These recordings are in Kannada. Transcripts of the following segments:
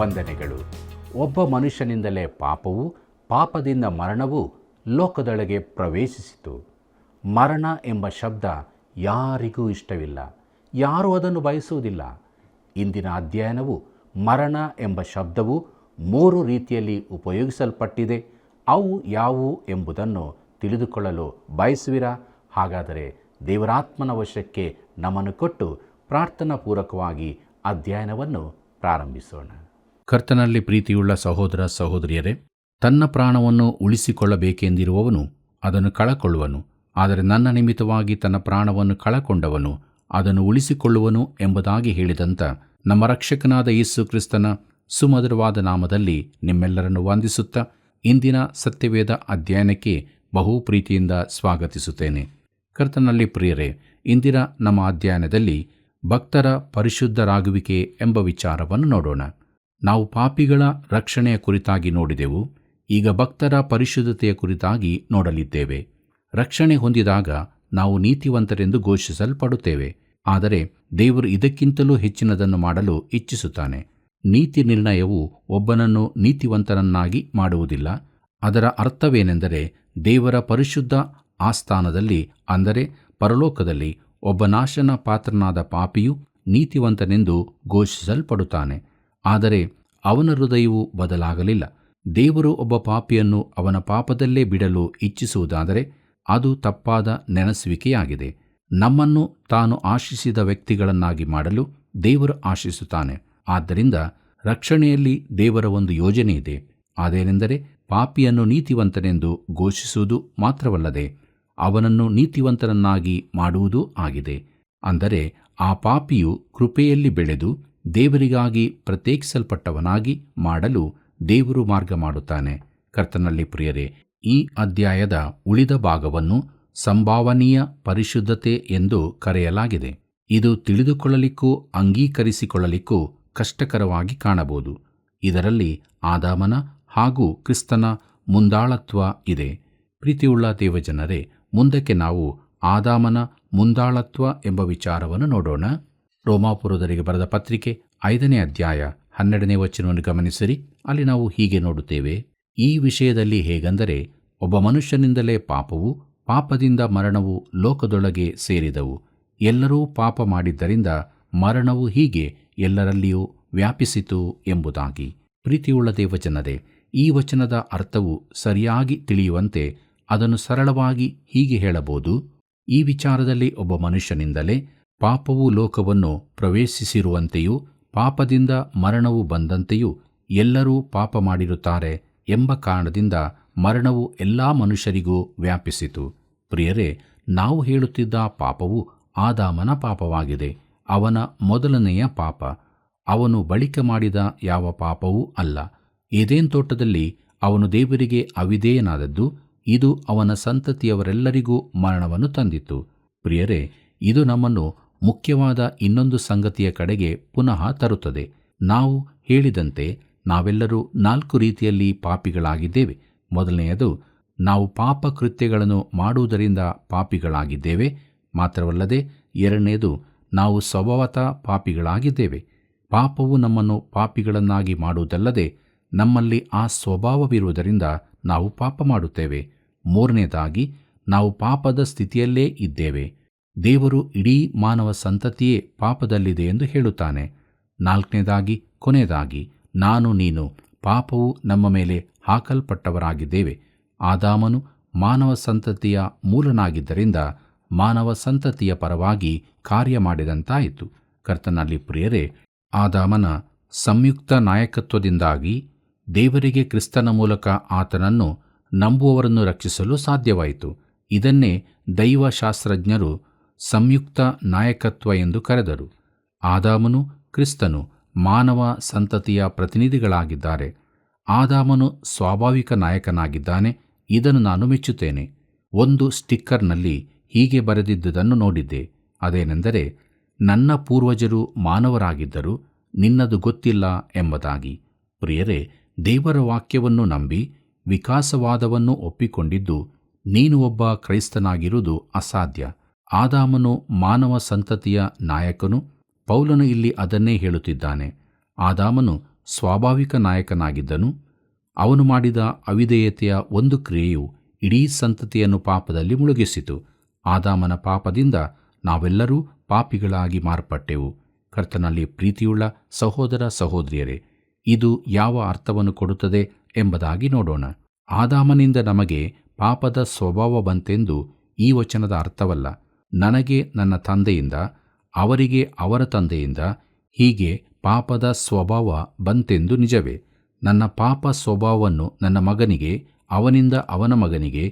ವಂದನೆಗಳು. ಒಬ್ಬ ಮನುಷ್ಯನಿಂದಲೇ ಪಾಪವು, ಪಾಪದಿಂದ ಮರಣವು ಲೋಕದೊಳಗೆ ಪ್ರವೇಶಿಸಿತು. ಮರಣ ಎಂಬ ಶಬ್ದ ಯಾರಿಗೂ ಇಷ್ಟವಿಲ್ಲ, ಯಾರೂ ಅದನ್ನು ಬಯಸುವುದಿಲ್ಲ. ಇಂದಿನ ಅಧ್ಯಯನವು ಮರಣ ಎಂಬ ಶಬ್ದವು 3 ರೀತಿಯಲ್ಲಿ ಉಪಯೋಗಿಸಲ್ಪಟ್ಟಿದೆ. ಅವು ಯಾವುವು ಎಂಬುದನ್ನು ತಿಳಿದುಕೊಳ್ಳಲು ಬಯಸುವಿರಾ? ಹಾಗಾದರೆ ದೇವರಾತ್ಮನ ವಶಕ್ಕೆ ನಮ್ಮನ್ನು ಕೊಟ್ಟು ಪ್ರಾರ್ಥನಾಪೂರ್ವಕವಾಗಿ ಅಧ್ಯಯನವನ್ನು ಪ್ರಾರಂಭಿಸೋಣ. ಕರ್ತನಲ್ಲಿ ಪ್ರೀತಿಯುಳ್ಳ ಸಹೋದರ ಸಹೋದರಿಯರೇ, ತನ್ನ ಪ್ರಾಣವನ್ನು ಉಳಿಸಿಕೊಳ್ಳಬೇಕೆಂದಿರುವವನು ಅದನ್ನು ಕಳಕೊಳ್ಳುವನು, ಆದರೆ ನನ್ನ ನಿಮಿತ್ತವಾಗಿ ತನ್ನ ಪ್ರಾಣವನ್ನು ಕಳಕೊಂಡವನು ಅದನ್ನು ಉಳಿಸಿಕೊಳ್ಳುವನು ಎಂಬುದಾಗಿ ಹೇಳಿದಂಥ ನಮ್ಮ ರಕ್ಷಕನಾದ ಯೇಸು ಕ್ರಿಸ್ತನ ಸುಮಧುರವಾದ ನಾಮದಲ್ಲಿ ನಿಮ್ಮೆಲ್ಲರನ್ನು ವಂದಿಸುತ್ತಾ ಇಂದಿನ ಸತ್ಯವೇದ ಅಧ್ಯಯನಕ್ಕೆ ಬಹು ಪ್ರೀತಿಯಿಂದ ಸ್ವಾಗತಿಸುತ್ತೇನೆ. ಕರ್ತನಲ್ಲಿ ಪ್ರಿಯರೇ, ಇಂದಿನ ನಮ್ಮ ಅಧ್ಯಯನದಲ್ಲಿ ಭಕ್ತರ ಪರಿಶುದ್ಧರಾಗುವಿಕೆ ಎಂಬ ವಿಚಾರವನ್ನು ನೋಡೋಣ. ನಾವು ಪಾಪಿಗಳ ರಕ್ಷಣೆಯ ಕುರಿತಾಗಿ ನೋಡಿದೆವು. ಈಗ ಭಕ್ತರ ಪರಿಶುದ್ಧತೆಯ ಕುರಿತಾಗಿ ನೋಡಲಿದ್ದೇವೆ. ರಕ್ಷಣೆ ಹೊಂದಿದಾಗ ನಾವು ನೀತಿವಂತರೆಂದು ಘೋಷಿಸಲ್ಪಡುತ್ತೇವೆ. ಆದರೆ ದೇವರು ಇದಕ್ಕಿಂತಲೂ ಹೆಚ್ಚಿನದನ್ನು ಮಾಡಲು ಇಚ್ಛಿಸುತ್ತಾನೆ. ನೀತಿ ನಿರ್ಣಯವು ಒಬ್ಬನನ್ನು ನೀತಿವಂತನನ್ನಾಗಿ ಮಾಡುವುದಿಲ್ಲ. ಅದರ ಅರ್ಥವೇನೆಂದರೆ, ದೇವರ ಪರಿಶುದ್ಧ ಆಸ್ಥಾನದಲ್ಲಿ, ಅಂದರೆ ಪರಲೋಕದಲ್ಲಿ, ಒಬ್ಬ ನಾಶನ ಪಾತ್ರನಾದ ಪಾಪಿಯು ನೀತಿವಂತನೆಂದು ಘೋಷಿಸಲ್ಪಡುತ್ತಾನೆ. ಆದರೆ ಅವನ ಹೃದಯವು ಬದಲಾಗಲಿಲ್ಲ. ದೇವರು ಒಬ್ಬ ಪಾಪಿಯನ್ನು ಅವನ ಪಾಪದಲ್ಲೇ ಬಿಡಲು ಇಚ್ಛಿಸುವುದಾದರೆ ಅದು ತಪ್ಪಾದ ನೆನೆಸುವಿಕೆಯಾಗಿದೆ. ನಮ್ಮನ್ನು ತಾನು ಆಶಿಸಿದ ವ್ಯಕ್ತಿಗಳನ್ನಾಗಿ ಮಾಡಲು ದೇವರು ಆಶಿಸುತ್ತಾನೆ. ಆದ್ದರಿಂದ ರಕ್ಷಣೆಯಲ್ಲಿ ದೇವರ ಒಂದು ಯೋಜನೆ ಇದೆ. ಅದೇನೆಂದರೆ, ಪಾಪಿಯನ್ನು ನೀತಿವಂತನೆಂದು ಘೋಷಿಸುವುದು ಮಾತ್ರವಲ್ಲದೆ ಅವನನ್ನು ನೀತಿವಂತನನ್ನಾಗಿ ಮಾಡುವುದೂ ಆಗಿದೆ. ಅಂದರೆ ಆ ಪಾಪಿಯು ಕೃಪೆಯಲ್ಲಿ ಬೆಳೆದು ದೇವರಿಗಾಗಿ ಪ್ರತ್ಯೇಕಿಸಲ್ಪಟ್ಟವನಾಗಿ ಮಾಡಲು ದೇವರು ಮಾರ್ಗ ಮಾಡುತ್ತಾನೆ. ಕರ್ತನಲ್ಲಿ ಪ್ರಿಯರೇ, ಈ ಅಧ್ಯಾಯದ ಉಳಿದ ಭಾಗವನ್ನು ಸಂಭಾವನೀಯ ಪರಿಶುದ್ಧತೆ ಎಂದು ಕರೆಯಲಾಗಿದೆ. ಇದು ತಿಳಿದುಕೊಳ್ಳಲಿಕ್ಕೂ ಅಂಗೀಕರಿಸಿಕೊಳ್ಳಲಿಕ್ಕೂ ಕಷ್ಟಕರವಾಗಿ ಕಾಣಬಹುದು. ಇದರಲ್ಲಿ ಆದಾಮನ ಹಾಗೂ ಕ್ರಿಸ್ತನ ಮುಂದಾಳತ್ವ ಇದೆ. ಪ್ರೀತಿಯುಳ್ಳ ದೇವಜನರೇ, ಮುಂದಕ್ಕೆ ನಾವು ಆದಾಮನ ಮುಂದಾಳತ್ವ ಎಂಬ ವಿಚಾರವನ್ನು ನೋಡೋಣ. ರೋಮಾಪುರದವರಿಗೆ ಬರೆದ ಪತ್ರಿಕೆ 5ನೇ ಅಧ್ಯಾಯ 12ನೇ ವಚನವನ್ನು ಗಮನಿಸಿರಿ. ಅಲ್ಲಿ ನಾವು ಹೀಗೆ ನೋಡುತ್ತೇವೆ: ಈ ವಿಷಯದಲ್ಲಿ ಹೇಗೆಂದರೆ, ಒಬ್ಬ ಮನುಷ್ಯನಿಂದಲೇ ಪಾಪವು, ಪಾಪದಿಂದ ಮರಣವು ಲೋಕದೊಳಗೆ ಸೇರಿದವು. ಎಲ್ಲರೂ ಪಾಪ ಮಾಡಿದ್ದರಿಂದ ಮರಣವು ಹೀಗೆ ಎಲ್ಲರಲ್ಲಿಯೂ ವ್ಯಾಪಿಸಿತು ಎಂಬುದಾಗಿ. ಪ್ರೀತಿಯುಳ್ಳ ದೇವಜನರೇ, ಈ ವಚನದ ಅರ್ಥವು ಸರಿಯಾಗಿ ತಿಳಿಯುವಂತೆ ಅದನ್ನು ಸರಳವಾಗಿ ಹೀಗೆ ಹೇಳಬಹುದು: ಈ ವಿಚಾರದಲ್ಲಿ ಒಬ್ಬ ಮನುಷ್ಯನಿಂದಲೇ ಪಾಪವು ಲೋಕವನ್ನು ಪ್ರವೇಶಿಸಿರುವಂತೆಯೂ ಪಾಪದಿಂದ ಮರಣವು ಬಂದಂತೆಯೂ ಎಲ್ಲರೂ ಪಾಪ ಮಾಡಿರುತ್ತಾರೆ ಎಂಬ ಕಾರಣದಿಂದ ಮರಣವು ಎಲ್ಲ ಮನುಷ್ಯರಿಗೂ ವ್ಯಾಪಿಸಿತು. ಪ್ರಿಯರೇ, ನಾವು ಹೇಳುತ್ತಿದ್ದ ಪಾಪವು ಆದಾಮನ ಪಾಪವಾಗಿದೆ. ಅವನ ಮೊದಲನೆಯ ಪಾಪ. ಅವನು ಬಳಿಕ ಮಾಡಿದ ಯಾವ ಪಾಪವೂ ಅಲ್ಲ. ಏದೇನ್ ತೋಟದಲ್ಲಿ ಅವನು ದೇವರಿಗೆ ಅವಿಧೇಯನಾದದ್ದು, ಇದು ಅವನ ಸಂತತಿಯವರೆಲ್ಲರಿಗೂ ಮರಣವನ್ನು ತಂದಿತು. ಪ್ರಿಯರೇ, ಇದು ನಮ್ಮನ್ನು ಮುಖ್ಯವಾದ ಇನ್ನೊಂದು ಸಂಗತಿಯ ಕಡೆಗೆ ಪುನಃ ತರುತ್ತದೆ. ನಾವು ಹೇಳಿದಂತೆ ನಾವೆಲ್ಲರೂ 4 ರೀತಿಯಲ್ಲಿ ಪಾಪಿಗಳಾಗಿದ್ದೇವೆ. ಮೊದಲನೆಯದು, ನಾವು ಪಾಪ ಕೃತ್ಯಗಳನ್ನು ಮಾಡುವುದರಿಂದ ಪಾಪಿಗಳಾಗಿದ್ದೇವೆ. ಮಾತ್ರವಲ್ಲದೆ ಎರಡನೆಯದು, ನಾವು ಸ್ವಭಾವತಃ ಪಾಪಿಗಳಾಗಿದ್ದೇವೆ. ಪಾಪವು ನಮ್ಮನ್ನು ಪಾಪಿಗಳನ್ನಾಗಿ ಮಾಡುವುದಲ್ಲದೆ ನಮ್ಮಲ್ಲಿ ಆ ಸ್ವಭಾವವಿರುವುದರಿಂದ ನಾವು ಪಾಪ ಮಾಡುತ್ತೇವೆ. ಮೂರನೇದಾಗಿ, ನಾವು ಪಾಪದ ಸ್ಥಿತಿಯಲ್ಲೇ ಇದ್ದೇವೆ. ದೇವರು ಇಡೀ ಮಾನವ ಸಂತತಿಯೇ ಪಾಪದಲ್ಲಿದೆ ಎಂದು ಹೇಳುತ್ತಾನೆ. ನಾಲ್ಕನೇದಾಗಿ, ಕೊನೆಯದಾಗಿ, ನಾನು ನೀನು ಪಾಪವು ನಮ್ಮ ಮೇಲೆ ಹಾಕಲ್ಪಟ್ಟವರಾಗಿದ್ದೇವೆ. ಆದಾಮನು ಮಾನವ ಸಂತತಿಯ ಮೂಲನಾಗಿದ್ದರಿಂದ ಮಾನವ ಸಂತತಿಯ ಪರವಾಗಿ ಕಾರ್ಯ ಮಾಡಿದಂತಾಯಿತು. ಕರ್ತನಲ್ಲಿ ಪ್ರಿಯರೇ, ಆದಾಮನ ಸಂಯುಕ್ತ ನಾಯಕತ್ವದಿಂದಾಗಿ ದೇವರಿಗೆ ಕ್ರಿಸ್ತನ ಮೂಲಕ ಆತನನ್ನು ನಂಬುವವರನ್ನು ರಕ್ಷಿಸಲು ಸಾಧ್ಯವಾಯಿತು. ಇದನ್ನೇ ದೈವಶಾಸ್ತ್ರಜ್ಞರು ಸಂಯುಕ್ತ ನಾಯಕತ್ವ ಎಂದು ಕರೆದರು. ಆದಾಮನು ಕ್ರಿಸ್ತನು ಮಾನವ ಸಂತತಿಯ ಪ್ರತಿನಿಧಿಗಳಾಗಿದ್ದಾರೆ. ಆದಾಮನು ಸ್ವಾಭಾವಿಕ ನಾಯಕನಾಗಿದ್ದಾನೆ. ಇದನ್ನು ನಾನು ಮೆಚ್ಚುತ್ತೇನೆ. ಒಂದು ಸ್ಟಿಕ್ಕರ್ನಲ್ಲಿ ಹೀಗೆ ಬರೆದಿದ್ದುದನ್ನು ನೋಡಿದ್ದೆ. ಅದೇನೆಂದರೆ, ನನ್ನ ಪೂರ್ವಜರು ಮಾನವರಾಗಿದ್ದರು, ನಿನ್ನದು ಗೊತ್ತಿಲ್ಲ ಎಂಬುದಾಗಿ. ಪ್ರಿಯರೇ, ದೇವರ ವಾಕ್ಯವನ್ನು ನಂಬಿ ವಿಕಾಸವಾದವನ್ನು ಒಪ್ಪಿಕೊಂಡಿದ್ದು ನೀನು ಒಬ್ಬ ಕ್ರೈಸ್ತನಾಗಿರುವುದು ಅಸಾಧ್ಯ. ಆದಾಮನು ಮಾನವ ಸಂತತಿಯ ನಾಯಕನು. ಪೌಲನು ಇಲ್ಲಿ ಅದನ್ನೇ ಹೇಳುತ್ತಿದ್ದಾನೆ. ಆದಾಮನು ಸ್ವಾಭಾವಿಕ ನಾಯಕನಾಗಿದ್ದನು. ಅವನು ಮಾಡಿದ ಅವಿಧೇಯತೆಯ ಒಂದು ಕ್ರಿಯೆಯು ಇಡೀ ಸಂತತಿಯನ್ನು ಪಾಪದಲ್ಲಿ ಮುಳುಗಿಸಿತು. ಆದಾಮನ ಪಾಪದಿಂದ ನಾವೆಲ್ಲರೂ ಪಾಪಿಗಳಾಗಿ ಮಾರ್ಪಟ್ಟೆವು. ಕರ್ತನಲ್ಲಿ ಪ್ರೀತಿಯುಳ್ಳ ಸಹೋದರ ಸಹೋದರಿಯರೇ, ಇದು ಯಾವ ಅರ್ಥವನ್ನು ಕೊಡುತ್ತದೆ ಎಂಬುದಾಗಿ ನೋಡೋಣ. ಆದಾಮನಿಂದ ನಮಗೆ ಪಾಪದ ಸ್ವಭಾವ ಬಂತೆಂದು ಈ ವಚನದ ಅರ್ಥವಲ್ಲ. ನನಗೆ ನನ್ನ ತಂದೆಯಿಂದ, ಅವರಿಗೆ ಅವರ ತಂದೆಯಿಂದ, ಹೀಗೆ ಪಾಪದ ಸ್ವಭಾವ ಬಂತೆಂದು ನಿಜವೇ. ನನ್ನ ಪಾಪ ಸ್ವಭಾವವನ್ನು ನನ್ನ ಮಗನಿಗೆ, ಅವನಿಂದ ಅವನ ಮಗನಿಗೆ,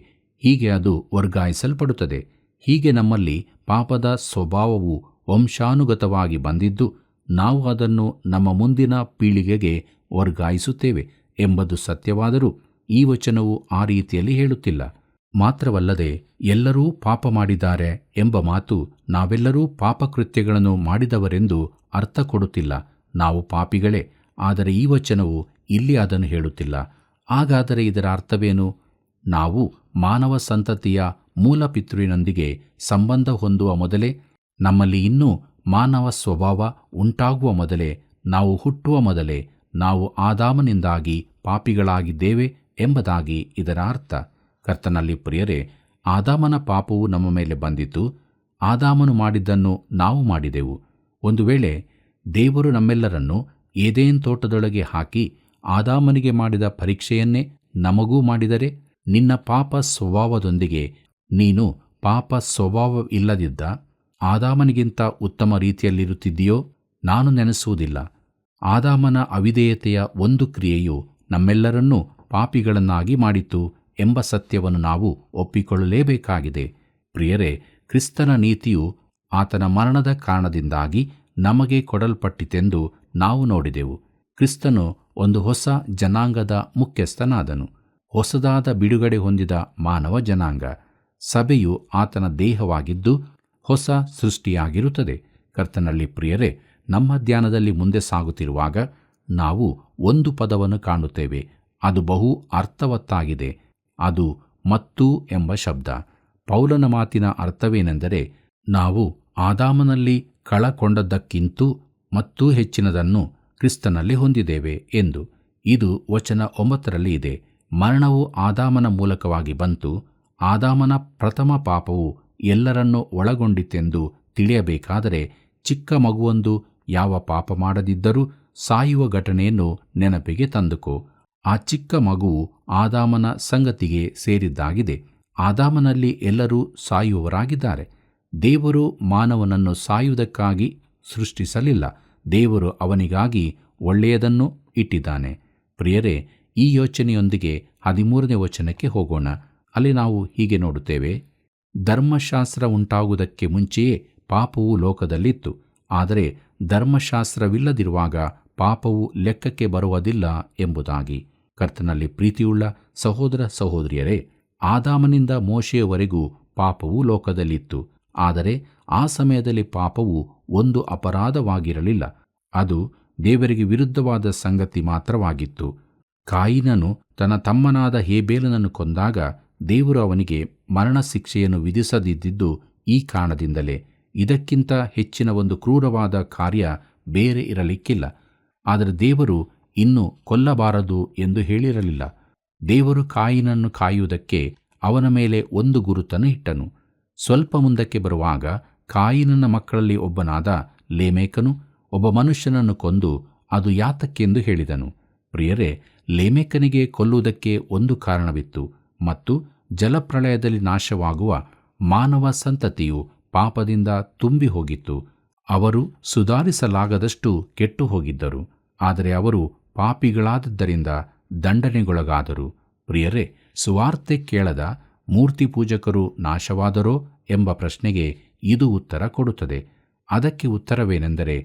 ಹೀಗೆ ಅದು ವರ್ಗಾಯಿಸಲ್ಪಡುತ್ತದೆ. ಹೀಗೆ ನಮ್ಮಲ್ಲಿ ಪಾಪದ ಸ್ವಭಾವವು ವಂಶಾನುಗತವಾಗಿ ಬಂದಿದ್ದು, ನಾವು ಅದನ್ನು ನಮ್ಮ ಮುಂದಿನ ಪೀಳಿಗೆಗೆ ವರ್ಗಾಯಿಸುತ್ತೇವೆ ಎಂಬುದು ಸತ್ಯವಾದರೂ ಈ ವಚನವು ಆ ರೀತಿಯಲ್ಲಿ ಹೇಳುತ್ತಿಲ್ಲ. ಮಾತ್ರವಲ್ಲದೆ ಎಲ್ಲರೂ ಪಾಪ ಮಾಡಿದ್ದಾರೆ ಎಂಬ ಮಾತು ನಾವೆಲ್ಲರೂ ಪಾಪಕೃತ್ಯಗಳನ್ನು ಮಾಡಿದವರೆಂದು ಅರ್ಥ ಕೊಡುತ್ತಿಲ್ಲ. ನಾವು ಪಾಪಿಗಳೇ. ಆದರೆ ಈ ವಚನವು ಇಲ್ಲಿ ಅದನ್ನು ಹೇಳುತ್ತಿಲ್ಲ. ಹಾಗಾದರೆ ಇದರ ಅರ್ಥವೇನು? ನಾವು ಮಾನವ ಸಂತತಿಯ ಮೂಲ ಪಿತೃವಿನೊಂದಿಗೆ ಸಂಬಂಧ ಹೊಂದುವ ಮೊದಲೇ, ನಮ್ಮಲ್ಲಿ ಇನ್ನೂ ಮಾನವ ಸ್ವಭಾವ ಉಂಟಾಗುವ ಮೊದಲೇ, ನಾವು ಹುಟ್ಟುವ ಮೊದಲೇ ನಾವು ಆದಾಮನಿಂದಾಗಿ ಪಾಪಿಗಳಾಗಿದ್ದೇವೆ ಎಂಬುದಾಗಿ ಇದರ ಅರ್ಥ. ಕರ್ತನಲ್ಲಿ ಪ್ರಿಯರೇ, ಆದಾಮನ ಪಾಪವು ನಮ್ಮ ಮೇಲೆ ಬಂದಿತು. ಆದಾಮನು ಮಾಡಿದ್ದನ್ನು ನಾವು ಮಾಡಿದೆವು. ಒಂದು ವೇಳೆ ದೇವರು ನಮ್ಮೆಲ್ಲರನ್ನು ಏದೇನ್ ತೋಟದೊಳಗೆ ಹಾಕಿ ಆದಾಮನಿಗೆ ಮಾಡಿದ ಪರೀಕ್ಷೆಯನ್ನೇ ನಮಗೂ ಮಾಡಿದರೆ, ನಿನ್ನ ಪಾಪ ಸ್ವಭಾವದೊಂದಿಗೆ ನೀನು ಪಾಪ ಸ್ವಭಾವವಿಲ್ಲದಿದ್ದ ಆದಾಮನಿಗಿಂತ ಉತ್ತಮ ರೀತಿಯಲ್ಲಿರುತ್ತಿದ್ದೀಯೋ? ನಾನು ನೆನೆಸುವುದಿಲ್ಲ. ಆದಾಮನ ಅವಿಧೇಯತೆಯ ಒಂದು ಕ್ರಿಯೆಯು ನಮ್ಮೆಲ್ಲರನ್ನೂ ಪಾಪಿಗಳನ್ನಾಗಿ ಮಾಡಿತು ಎಂಬ ಸತ್ಯವನ್ನು ನಾವು ಒಪ್ಪಿಕೊಳ್ಳಲೇಬೇಕಾಗಿದೆ. ಪ್ರಿಯರೇ, ಕ್ರಿಸ್ತನ ನೀತಿಯು ಆತನ ಮರಣದ ಕಾರಣದಿಂದಾಗಿ ನಮಗೆ ಕೊಡಲ್ಪಟ್ಟಿತೆಂದು ನಾವು ನೋಡಿದೆವು. ಕ್ರಿಸ್ತನು ಒಂದು ಹೊಸ ಜನಾಂಗದ ಮುಖ್ಯಸ್ಥನಾದನು. ಹೊಸದಾದ ಬಿಡುಗಡೆ ಹೊಂದಿದ ಮಾನವ ಜನಾಂಗ. ಸಭೆಯು ಆತನ ದೇಹವಾಗಿದ್ದು ಹೊಸ ಸೃಷ್ಟಿಯಾಗಿರುತ್ತದೆ. ಕರ್ತನಲ್ಲಿ ಪ್ರಿಯರೇ, ನಮ್ಮ ಧ್ಯಾನದಲ್ಲಿ ಮುಂದೆ ಸಾಗುತ್ತಿರುವಾಗ ನಾವು ಒಂದು ಪದವನ್ನು ಕಾಣುತ್ತೇವೆ. ಅದು ಬಹು ಅರ್ಥವತ್ತಾಗಿದೆ. ಅದು ಮತ್ತು ಎಂಬ ಶಬ್ದ. ಪೌಲನ ಮಾತಿನ ಅರ್ಥವೇನೆಂದರೆ, ನಾವು ಆದಾಮನಲ್ಲಿ ಕಳಕೊಂಡದ್ದಕ್ಕಿಂತೂ ಮತ್ತೂ ಹೆಚ್ಚಿನದನ್ನು ಕ್ರಿಸ್ತನಲ್ಲಿ ಹೊಂದಿದ್ದೇವೆ ಎಂದು. ಇದು ವಚನ 9ರಲ್ಲಿ ಇದೆ. ಮರಣವು ಆದಾಮನ ಮೂಲಕವಾಗಿ ಬಂತು. ಆದಾಮನ ಪ್ರಥಮ ಪಾಪವು ಎಲ್ಲರನ್ನೂ ಒಳಗೊಂಡಿತೆಂದು ತಿಳಿಯಬೇಕಾದರೆ, ಚಿಕ್ಕ ಮಗುವೊಂದು ಯಾವ ಪಾಪ ಮಾಡದಿದ್ದರೂ ಸಾಯುವ ಘಟನೆಯನ್ನು ನೆನಪಿಗೆ ತಂದುಕೋ. ಆ ಚಿಕ್ಕ ಮಗುವು ಆದಾಮನ ಸಂಗತಿಗೆ ಸೇರಿದ್ದಾಗಿದೆ. ಆದಾಮನಲ್ಲಿ ಎಲ್ಲರೂ ಸಾಯುವವರಾಗಿದ್ದಾರೆ. ದೇವರು ಮಾನವನನ್ನು ಸಾಯುವುದಕ್ಕಾಗಿ ಸೃಷ್ಟಿಸಲಿಲ್ಲ. ದೇವರು ಅವನಿಗಾಗಿ ಒಳ್ಳೆಯದನ್ನು ಇಟ್ಟಿದ್ದಾನೆ. ಪ್ರಿಯರೇ, ಈ ಯೋಚನೆಯೊಂದಿಗೆ 13ನೇ ವಚನಕ್ಕೆ ಹೋಗೋಣ. ಅಲ್ಲಿ ನಾವು ಹೀಗೆ ನೋಡುತ್ತೇವೆ: ಧರ್ಮಶಾಸ್ತ್ರ ಉಂಟಾಗುವುದಕ್ಕೆ ಮುಂಚೆಯೇ ಪಾಪವು ಲೋಕದಲ್ಲಿತ್ತು. ಆದರೆ ಧರ್ಮಶಾಸ್ತ್ರವಿಲ್ಲದಿರುವಾಗ ಪಾಪವು ಲೆಕ್ಕಕ್ಕೆ ಬರುವುದಿಲ್ಲ ಎಂಬುದಾಗಿ. ಕರ್ತನಲ್ಲಿ ಪ್ರೀತಿಯುಳ್ಳ ಸಹೋದರ ಸಹೋದರಿಯರೇ, ಆದಾಮನಿಂದ ಮೋಶೆಯವರೆಗೂ ಪಾಪವು ಲೋಕದಲ್ಲಿತ್ತು. ಆದರೆ ಆ ಸಮಯದಲ್ಲಿ ಪಾಪವು ಒಂದು ಅಪರಾಧವಾಗಿರಲಿಲ್ಲ. ಅದು ದೇವರಿಗೆ ವಿರುದ್ಧವಾದ ಸಂಗತಿ ಮಾತ್ರವಾಗಿತ್ತು. ಕಾಯಿನನು ತನ್ನ ತಮ್ಮನಾದ ಹೇಬೇಲನನ್ನು ಕೊಂದಾಗ ದೇವರು ಅವನಿಗೆ ಮರಣ ಶಿಕ್ಷೆಯನ್ನು ವಿಧಿಸದಿದ್ದುದು ಈ ಕಾರಣದಿಂದಲೇ. ಇದಕ್ಕಿಂತ ಹೆಚ್ಚಿನ ಒಂದು ಕ್ರೂರವಾದ ಕಾರ್ಯ ಬೇರೆ ಇರಲಿಕ್ಕಿಲ್ಲ. ಆದರೆ ದೇವರು ಇನ್ನು ಕೊಲ್ಲಬಾರದು ಎಂದು ಹೇಳಿರಲಿಲ್ಲ. ದೇವರು ಕಾಯಿನನ್ನು ಕಾಯುವುದಕ್ಕೆ ಅವನ ಮೇಲೆ ಒಂದು ಗುರುತನ್ನು ಇಟ್ಟನು. ಸ್ವಲ್ಪ ಮುಂದಕ್ಕೆ ಬರುವಾಗ ಕಾಯಿನನ ಮಕ್ಕಳಲ್ಲಿ ಒಬ್ಬನಾದ ಲೇಮೆಕನು ಒಬ್ಬ ಮನುಷ್ಯನನ್ನು ಕೊಂದು ಅದು ಯಾತಕ್ಕೆಂದು ಹೇಳಿದನು. ಪ್ರಿಯರೇ, ಲೇಮೆಕನಿಗೆ ಕೊಲ್ಲುವುದಕ್ಕೆ ಒಂದು ಕಾರಣವಿತ್ತು, ಮತ್ತು ಜಲಪ್ರಳಯದಲ್ಲಿ ನಾಶವಾಗುವ ಮಾನವ ಸಂತತಿಯು ಪಾಪದಿಂದ ತುಂಬಿ ಹೋಗಿತ್ತು. ಅವರು ಸುಧಾರಿಸಲಾಗದಷ್ಟು ಕೆಟ್ಟು ಹೋಗಿದ್ದರು. ಆದರೆ ಅವರು ಪಾಪಿಗಳಾದದ್ದರಿಂದ ದಂಡನೆಗೊಳಗಾದರು. ಪ್ರಿಯರೇ, ಸುವಾರ್ತೆ ಕೇಳದ ಮೂರ್ತಿ ಪೂಜಕರು ನಾಶವಾದರೋ ಎಂಬ ಪ್ರಶ್ನೆಗೆ ಇದು ಉತ್ತರ ಕೊಡುತ್ತದೆ. ಅದಕ್ಕೆ ಉತ್ತರವೇನೆಂದರೆ,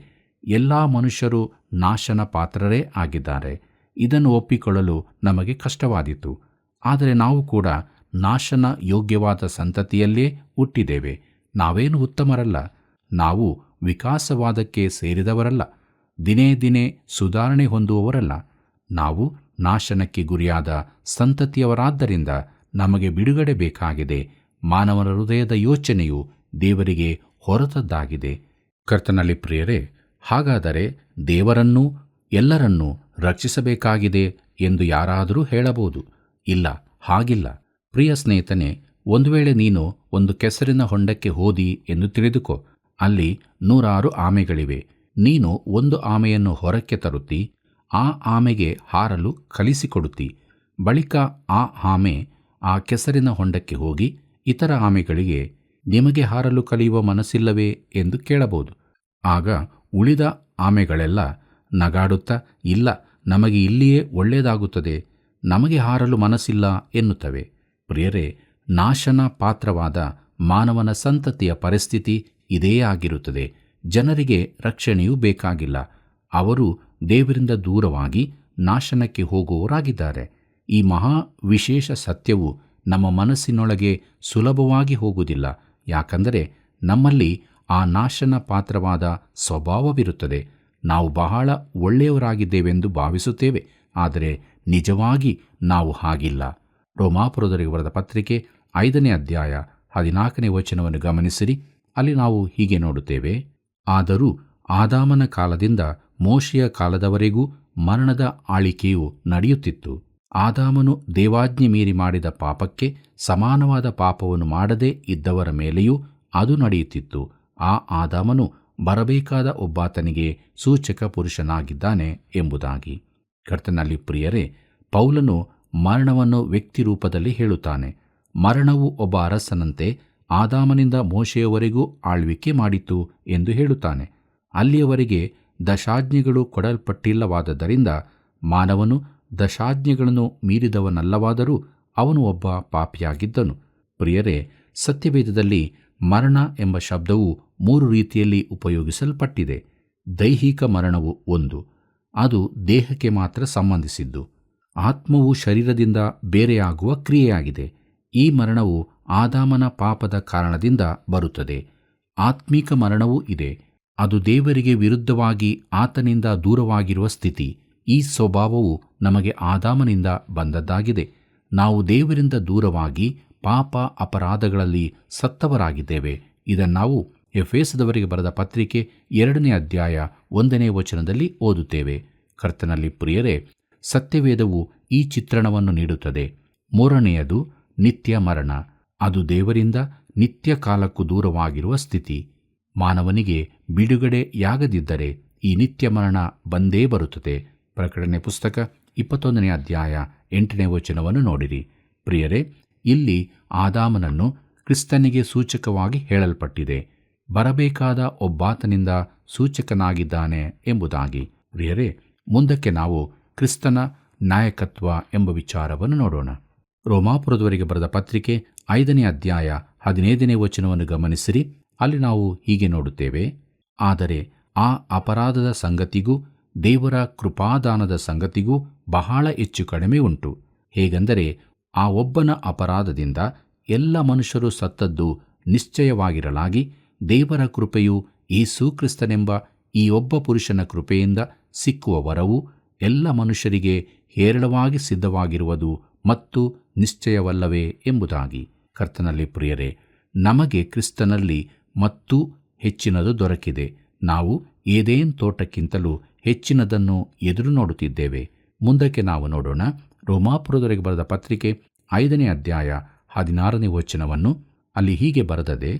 ಎಲ್ಲ ಮನುಷ್ಯರು ನಾಶನ ಪಾತ್ರರೇ ಆಗಿದ್ದಾರೆ. ಇದನ್ನು ಒಪ್ಪಿಕೊಳ್ಳಲು ನಮಗೆ ಕಷ್ಟವಾದೀತು. ಆದರೆ ನಾವು ಕೂಡ ನಾಶನ ಯೋಗ್ಯವಾದ ಸಂತತಿಯಲ್ಲೇ ಹುಟ್ಟಿದ್ದೇವೆ. ನಾವೇನು ಉತ್ತಮರಲ್ಲ. ನಾವು ವಿಕಾಸವಾದಕ್ಕೆ ಸೇರಿದವರಲ್ಲ. ದಿನೇ ದಿನೇ ಸುಧಾರಣೆ ಹೊಂದುವವರಲ್ಲ. ನಾವು ನಾಶನಕ್ಕೆ ಗುರಿಯಾದ ಸಂತತಿಯವರಾದ್ದರಿಂದ ನಮಗೆ ಬಿಡುಗಡೆ ಬೇಕಾಗಿದೆ. ಮಾನವನ ಹೃದಯದ ಯೋಚನೆಯು ದೇವರಿಗೆ ಹೊರತದ್ದಾಗಿದೆ. ಕರ್ತನಲ್ಲಿ ಪ್ರಿಯರೇ, ಹಾಗಾದರೆ ದೇವರನ್ನೂ ಎಲ್ಲರನ್ನೂ ರಕ್ಷಿಸಬೇಕಾಗಿದೆ ಎಂದು ಯಾರಾದರೂ ಹೇಳಬಹುದು. ಇಲ್ಲ, ಹಾಗಿಲ್ಲ. ಪ್ರಿಯ ಸ್ನೇಹಿತನೇ, ಒಂದು ವೇಳೆ ನೀನು ಒಂದು ಕೆಸರಿನ ಹೊಂಡಕ್ಕೆ ಹೋದಿ ಎಂದು ತಿಳಿದುಕೋ. ಅಲ್ಲಿ 100 ಆಮೆಗಳಿವೆ. ನೀನು ಒಂದು ಆಮೆಯನ್ನು ಹೊರಕ್ಕೆ ತರುತ್ತಿ, ಆ ಆಮೆಗೆ ಹಾರಲು ಕಲಿಸಿಕೊಡುತ್ತಿ. ಬಳಿಕ ಆ ಆಮೆ ಆ ಕೆಸರಿನ ಹೊಂಡಕ್ಕೆ ಹೋಗಿ ಇತರ ಆಮೆಗಳಿಗೆ, ನಿಮಗೆ ಹಾರಲು ಕಲಿಯುವ ಮನಸ್ಸಿಲ್ಲವೇ ಎಂದು ಕೇಳಬಹುದು. ಆಗ ಉಳಿದ ಆಮೆಗಳೆಲ್ಲ ನಗಾಡುತ್ತಾ, ಇಲ್ಲ, ನಮಗೆ ಇಲ್ಲಿಯೇ ಒಳ್ಳೆಯದಾಗುತ್ತದೆ, ನಮಗೆ ಹಾರಲು ಮನಸ್ಸಿಲ್ಲ ಎನ್ನುತ್ತವೆ. ಪ್ರಿಯರೇ, ನಾಶನ ಪಾತ್ರವಾದ ಮಾನವನ ಸಂತತಿಯ ಪರಿಸ್ಥಿತಿ ಇದೇ ಆಗಿರುತ್ತದೆ. ಜನರಿಗೆ ರಕ್ಷಣೆಯೂ ಬೇಕಾಗಿಲ್ಲ. ಅವರು ದೇವರಿಂದ ದೂರವಾಗಿ ನಾಶನಕ್ಕೆ ಹೋಗುವವರಾಗಿದ್ದಾರೆ. ಈ ಮಹಾ ವಿಶೇಷ ಸತ್ಯವು ನಮ್ಮ ಮನಸ್ಸಿನೊಳಗೆ ಸುಲಭವಾಗಿ ಹೋಗುವುದಿಲ್ಲ. ಯಾಕಂದರೆ ನಮ್ಮಲ್ಲಿ ಆ ನಾಶನ ಪಾತ್ರವಾದ ಸ್ವಭಾವವಿರುತ್ತದೆ. ನಾವು ಬಹಳ ಒಳ್ಳೆಯವರಾಗಿದ್ದೇವೆಂದು ಭಾವಿಸುತ್ತೇವೆ, ಆದರೆ ನಿಜವಾಗಿ ನಾವು ಹಾಗಿಲ್ಲ. ರೋಮಾಪುರದವರಿಗೆ ಬರೆದ ಪತ್ರಿಕೆ 5ನೇ ಅಧ್ಯಾಯ 14ನೇ ವಚನವನ್ನು ಗಮನಿಸಿರಿ. ಅಲ್ಲಿ ನಾವು ಹೀಗೆ ನೋಡುತ್ತೇವೆ, ಆದರೂ ಆದಾಮನ ಕಾಲದಿಂದ ಮೋಶೆಯ ಕಾಲದವರೆಗೂ ಮರಣದ ಆಳಿಕೆಯು ನಡೆಯುತ್ತಿತ್ತು. ಆದಾಮನು ದೇವಾಜ್ಞೆ ಮೀರಿ ಮಾಡಿದ ಪಾಪಕ್ಕೆ ಸಮಾನವಾದ ಪಾಪವನ್ನು ಮಾಡದೇ ಇದ್ದವರ ಮೇಲೆಯೂ ಅದು ನಡೆಯುತ್ತಿತ್ತು. ಆ ಆದಾಮನು ಬರಬೇಕಾದ ಒಬ್ಬಾತನಿಗೆ ಸೂಚಕ ಪುರುಷನಾಗಿದ್ದಾನೆ ಎಂಬುದಾಗಿ. ಕರ್ತನಲ್ಲಿ ಪ್ರಿಯರೇ, ಪೌಲನು ಮರಣವನ್ನು ವ್ಯಕ್ತಿ ರೂಪದಲ್ಲಿ ಹೇಳುತ್ತಾನೆ. ಮರಣವು ಒಬ್ಬ ಅರಸನಂತೆ ಆದಾಮನಿಂದ ಮೋಶೆಯವರೆಗೂ ಆಳ್ವಿಕೆ ಮಾಡಿತು ಎಂದು ಹೇಳುತ್ತಾನೆ. ಅಲ್ಲಿಯವರೆಗೆ ದಶಾಜ್ಞೆಗಳು ಕೊಡಲ್ಪಟ್ಟಿಲ್ಲವಾದ್ದರಿಂದ ಮಾನವನು ದಶಾಜ್ಞೆಗಳನ್ನು ಮೀರಿದವನಲ್ಲವಾದರೂ ಅವನು ಒಬ್ಬ ಪಾಪಿಯಾಗಿದ್ದನು. ಪ್ರಿಯರೇ, ಸತ್ಯವೇದದಲ್ಲಿ ಮರಣ ಎಂಬ ಶಬ್ದವು 3 ರೀತಿಯಲ್ಲಿ ಉಪಯೋಗಿಸಲ್ಪಟ್ಟಿದೆ. ದೈಹಿಕ ಮರಣವು ಒಂದು, ಅದು ದೇಹಕ್ಕೆ ಮಾತ್ರ ಸಂಬಂಧಿಸಿದ್ದು. ಆತ್ಮವು ಶರೀರದಿಂದ ಬೇರೆಯಾಗುವ ಕ್ರಿಯೆಯಾಗಿದೆ. ಈ ಮರಣವು ಆದಾಮನ ಪಾಪದ ಕಾರಣದಿಂದ ಬರುತ್ತದೆ. ಆತ್ಮೀಕ ಮರಣವೂ ಇದೆ. ಅದು ದೇವರಿಗೆ ವಿರುದ್ಧವಾಗಿ ಆತನಿಂದ ದೂರವಾಗಿರುವ ಸ್ಥಿತಿ. ಈ ಸ್ವಭಾವವು ನಮಗೆ ಆದಾಮನಿಂದ ಬಂದದ್ದಾಗಿದೆ. ನಾವು ದೇವರಿಂದ ದೂರವಾಗಿ ಪಾಪ ಅಪರಾಧಗಳಲ್ಲಿ ಸತ್ತವರಾಗಿದ್ದೇವೆ. ಇದನ್ನಾವು ಎಫೆಸದವರಿಗೆ ಬರೆದ ಪತ್ರಿಕೆ 2ನೇ ಅಧ್ಯಾಯ 1ನೇ ವಚನದಲ್ಲಿ ಓದುತ್ತೇವೆ. ಕರ್ತನಲ್ಲಿ ಪ್ರಿಯರೇ, ಸತ್ಯವೇದವು ಈ ಚಿತ್ರಣವನ್ನು ನೀಡುತ್ತದೆ. 3ನೆಯದು ನಿತ್ಯ ಮರಣ. ಅದು ದೇವರಿಂದ ನಿತ್ಯ ಕಾಲಕ್ಕೂ ದೂರವಾಗಿರುವ ಸ್ಥಿತಿ. ಮಾನವನಿಗೆ ಬಿಡುಗಡೆಯಾಗದಿದ್ದರೆ ಈ ನಿತ್ಯ ಮರಣ ಬಂದೇ ಬರುತ್ತದೆ. ಪ್ರಕಟಣೆ ಪುಸ್ತಕ 21ನೇ ಅಧ್ಯಾಯ 8ನೇ ವಚನವನ್ನು ನೋಡಿರಿ. ಪ್ರಿಯರೇ, ಇಲ್ಲಿ ಆದಾಮನನ್ನು ಕ್ರಿಸ್ತನಿಗೆ ಸೂಚಕವಾಗಿ ಹೇಳಲ್ಪಟ್ಟಿದೆ. ಬರಬೇಕಾದ ಒಬ್ಬಾತನಿಂದ ಸೂಚಕನಾಗಿದ್ದಾನೆ ಎಂಬುದಾಗಿ. ಪ್ರಿಯರೇ, ಮುಂದಕ್ಕೆ ನಾವು ಕ್ರಿಸ್ತನ ನಾಯಕತ್ವ ಎಂಬ ವಿಚಾರವನ್ನು ನೋಡೋಣ. ರೋಮಾಪುರದವರಿಗೆ ಬರೆದ ಪತ್ರಿಕೆ 5ನೇ ಅಧ್ಯಾಯ 15ನೇ ವಚನವನ್ನು ಗಮನಿಸಿರಿ. ಅಲ್ಲಿ ನಾವು ಹೀಗೆ ನೋಡುತ್ತೇವೆ, ಆದರೆ ಆ ಅಪರಾಧದ ಸಂಗತಿಗೂ ದೇವರ ಕೃಪಾದಾನದ ಸಂಗತಿಗೂ ಬಹಳ ಹೆಚ್ಚು ಕಡಿಮೆ ಉಂಟು. ಹೇಗೆಂದರೆ, ಆ ಒಬ್ಬನ ಅಪರಾಧದಿಂದ ಎಲ್ಲ ಮನುಷ್ಯರು ಸತ್ತದ್ದು ನಿಶ್ಚಯವಾಗಿರಲಾಗಿ, ದೇವರ ಕೃಪೆಯು ಯೇಸು ಕ್ರಿಸ್ತನೆಂಬ ಈ ಒಬ್ಬ ಪುರುಷನ ಕೃಪೆಯಿಂದ ಸಿಕ್ಕುವ ವರವು ಎಲ್ಲ ಮನುಷ್ಯರಿಗೆ ಹೇರಳವಾಗಿ ಸಿದ್ಧವಾಗಿರುವುದು ಮತ್ತು ನಿಶ್ಚಯವಲ್ಲವೇ ಎಂಬುದಾಗಿ. ಕರ್ತನಲ್ಲಿ ಪ್ರಿಯರೇ, ನಮಗೆ ಕ್ರಿಸ್ತನಲ್ಲಿ ಮತ್ತೂ ಹೆಚ್ಚಿನದು ದೊರಕಿದೆ. ನಾವು ಏದೇನ್ ತೋಟಕ್ಕಿಂತಲೂ ಹೆಚ್ಚಿನದನ್ನು ಎದುರು ನೋಡುತ್ತಿದ್ದೇವೆ. ಮುಂದಕ್ಕೆ ನಾವು ನೋಡೋಣ. ರೋಮಾಪುರದವರಿಗೆ ಬರೆದ ಪತ್ರಿಕೆ 5ನೇ ಅಧ್ಯಾಯ 16ನೇ ವಚನವನ್ನು. ಅಲ್ಲಿ ಹೀಗೆ ಬರೆದದೆ,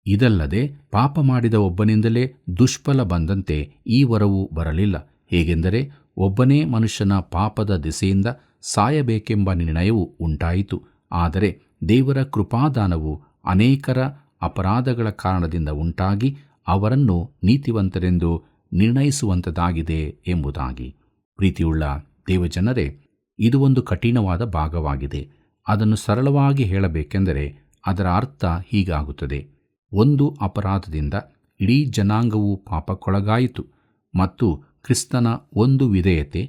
ಇದಲ್ಲದೆ ಪಾಪ ಮಾಡಿದ ಒಬ್ಬನಿಂದಲೇ ದುಷ್ಫಲ ಬಂದಂತೆ ಈ ವರವು ಬರಲಿಲ್ಲ. ಹೇಗೆಂದರೆ, ಒಬ್ಬನೇ ಮನುಷ್ಯನ ಪಾಪದ ದೆಸೆಯಿಂದ ಸಾಯಬೇಕೆಂಬ ನಿರ್ಣಯವು ಉಂಟಾಯಿತು. ಆದರೆ ದೇವರ ಕೃಪಾದಾನವು ಅನೇಕರ ಅಪರಾಧಗಳ ಕಾರಣದಿಂದ ಉಂಟಾಗಿ ಅವರನ್ನು ನೀತಿವಂತರೆಂದು ನಿರ್ಣಯಿಸುವಂಥದ್ದಾಗಿದೆ ಎಂಬುದಾಗಿ. ಪ್ರೀತಿಯುಳ್ಳ ದೇವಜನರೇ, ಇದು ಒಂದು ಕಠಿಣವಾದ ಭಾಗವಾಗಿದೆ. ಅದನ್ನು ಸರಳವಾಗಿ ಹೇಳಬೇಕೆಂದರೆ ಅದರ ಅರ್ಥ ಹೀಗಾಗುತ್ತದೆ: ಒಂದು ಅಪರಾಧದಿಂದ ಇಡೀ ಜನಾಂಗವು ಪಾಪಕ್ಕೊಳಗಾಯಿತು ಮತ್ತು ಕ್ರಿಸ್ತನ ಒಂದು ವಿಧೇಯತೆ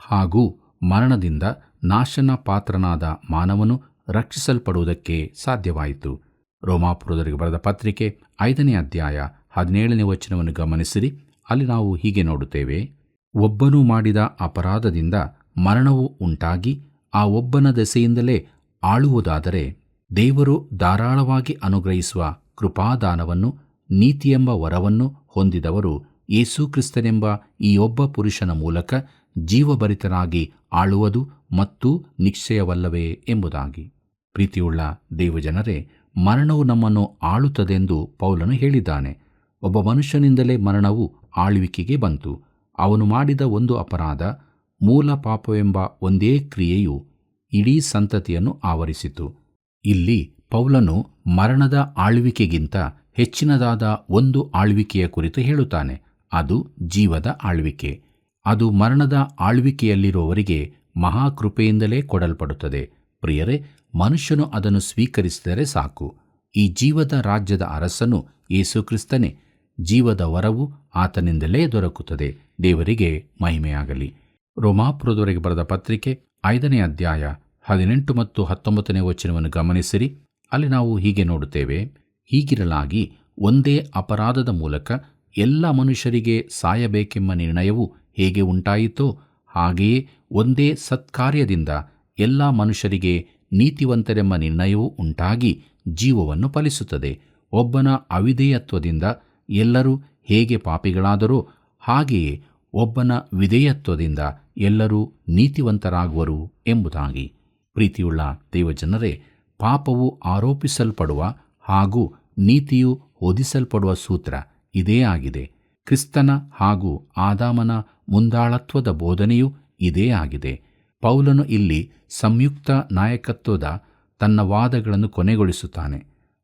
ಹಾಗೂ ಮರಣದಿಂದ ನಾಶನ ಪಾತ್ರನಾದ ಮಾನವನು ರಕ್ಷಿಸಲ್ಪಡುವುದಕ್ಕೆ ಸಾಧ್ಯವಾಯಿತು. ರೋಮಾಪುರದವರಿಗೆ ಬರೆದ ಪತ್ರಿಕೆ 5ನೇ ಅಧ್ಯಾಯ 17ನೇ ವಚನವನ್ನು ಗಮನಿಸಿರಿ. ಅಲ್ಲಿ ನಾವು ಹೀಗೆ ನೋಡುತ್ತೇವೆ, ಒಬ್ಬನು ಮಾಡಿದ ಅಪರಾಧದಿಂದ ಮರಣವು ಉಂಟಾಗಿ ಆ ಒಬ್ಬನ ದೆಸೆಯಿಂದಲೇ ಆಳುವುದಾದರೆ, ದೇವರು ಧಾರಾಳವಾಗಿ ಅನುಗ್ರಹಿಸುವ ಕೃಪಾದಾನವನ್ನು, ನೀತಿಯೆಂಬ ವರವನ್ನು ಹೊಂದಿದವರು ಯೇಸು ಕ್ರಿಸ್ತನೆಂಬ ಈ ಒಬ್ಬ ಪುರುಷನ ಮೂಲಕ ಜೀವಭರಿತರಾಗಿ ಆಳುವುದು ಮತ್ತು ನಿಶ್ಚಯವಲ್ಲವೇ ಎಂಬುದಾಗಿ. ಪ್ರೀತಿಯುಳ್ಳ ದೇವಜನರೇ, ಮರಣವು ನಮ್ಮನ್ನು ಆಳುತ್ತದೆಂದು ಪೌಲನು ಹೇಳಿದ್ದಾನೆ. ಒಬ್ಬ ಮನುಷ್ಯನಿಂದಲೇ ಮರಣವು ಆಳ್ವಿಕೆಗೆ ಬಂತು. ಅವನು ಮಾಡಿದ ಒಂದು ಅಪರಾಧ, ಮೂಲ ಪಾಪವೆಂಬ ಒಂದೇ ಕ್ರಿಯೆಯು ಇಡೀ ಸಂತತಿಯನ್ನು ಆವರಿಸಿತು. ಇಲ್ಲಿ ಪೌಲನು ಮರಣದ ಆಳ್ವಿಕೆಗಿಂತ ಹೆಚ್ಚಿನದಾದ ಒಂದು ಆಳ್ವಿಕೆಯ ಕುರಿತು ಹೇಳುತ್ತಾನೆ. ಅದು ಜೀವದ ಆಳ್ವಿಕೆ. ಅದು ಮರಣದ ಆಳ್ವಿಕೆಯಲ್ಲಿರುವವರಿಗೆ ಮಹಾಕೃಪೆಯಿಂದಲೇ ಕೊಡಲ್ಪಡುತ್ತದೆ. ಪ್ರಿಯರೇ, ಮನುಷ್ಯನು ಅದನ್ನು ಸ್ವೀಕರಿಸಿದರೆ ಸಾಕು. ಈ ಜೀವದ ರಾಜ್ಯದ ಅರಸನು ಯೇಸು ಕ್ರಿಸ್ತನೇ. ಜೀವದ ವರವು ಆತನಿಂದಲೇ ದೊರಕುತ್ತದೆ. ದೇವರಿಗೆ ಮಹಿಮೆಯಾಗಲಿ. ರೋಮಾಪುರದವರೆಗೆ ಬರೆದ ಪತ್ರಿಕೆ 5ನೇ ಅಧ್ಯಾಯ 18 ಮತ್ತು 19ನೇ ವಚನವನ್ನು ಗಮನಿಸಿರಿ. ಅಲ್ಲಿ ನಾವು ಹೀಗೆ ನೋಡುತ್ತೇವೆ: ಹೀಗಿರಲಾಗಿ ಒಂದೇ ಅಪರಾಧದ ಮೂಲಕ ಎಲ್ಲ ಮನುಷ್ಯರಿಗೆ ಸಾಯಬೇಕೆಂಬ ನಿರ್ಣಯವು ಹೇಗೆ ಉಂಟಾಯಿತೋ, ಹಾಗೆಯೇ ಒಂದೇ ಸತ್ಕಾರ್ಯದಿಂದ ಎಲ್ಲ ಮನುಷ್ಯರಿಗೆ ನೀತಿವಂತರೆಂಬ ನಿರ್ಣಯವು ಉಂಟಾಗಿ ಜೀವವನ್ನು ಫಲಿಸುತ್ತದೆ. ಒಬ್ಬನ ಅವಿಧೇಯತ್ವದಿಂದ ಎಲ್ಲರೂ ಹೇಗೆ ಪಾಪಿಗಳಾದರೋ, ಹಾಗೆಯೇ ಒಬ್ಬನ ವಿಧೇಯತ್ವದಿಂದ ಎಲ್ಲರೂ ನೀತಿವಂತರಾಗುವರು ಎಂಬುದಾಗಿ. ಪ್ರೀತಿಯುಳ್ಳ ದೇವಜನರೇ, ಪಾಪವು ಆರೋಪಿಸಲ್ಪಡುವ ಹಾಗೂ ನೀತಿಯು ಹೊದಿಸಲ್ಪಡುವ ಸೂತ್ರ ಇದೇ ಆಗಿದೆ. ಕ್ರಿಸ್ತನ ಹಾಗೂ ಆದಾಮನ ಮುಂದಾಳತ್ವದ ಬೋಧನೆಯೂ ಇದೇ ಆಗಿದೆ. ಪೌಲನು ಇಲ್ಲಿ ಸಂಯುಕ್ತ ನಾಯಕತ್ವದ ತನ್ನ ವಾದಗಳನ್ನು ಕೊನೆಗೊಳಿಸುತ್ತಾನೆ.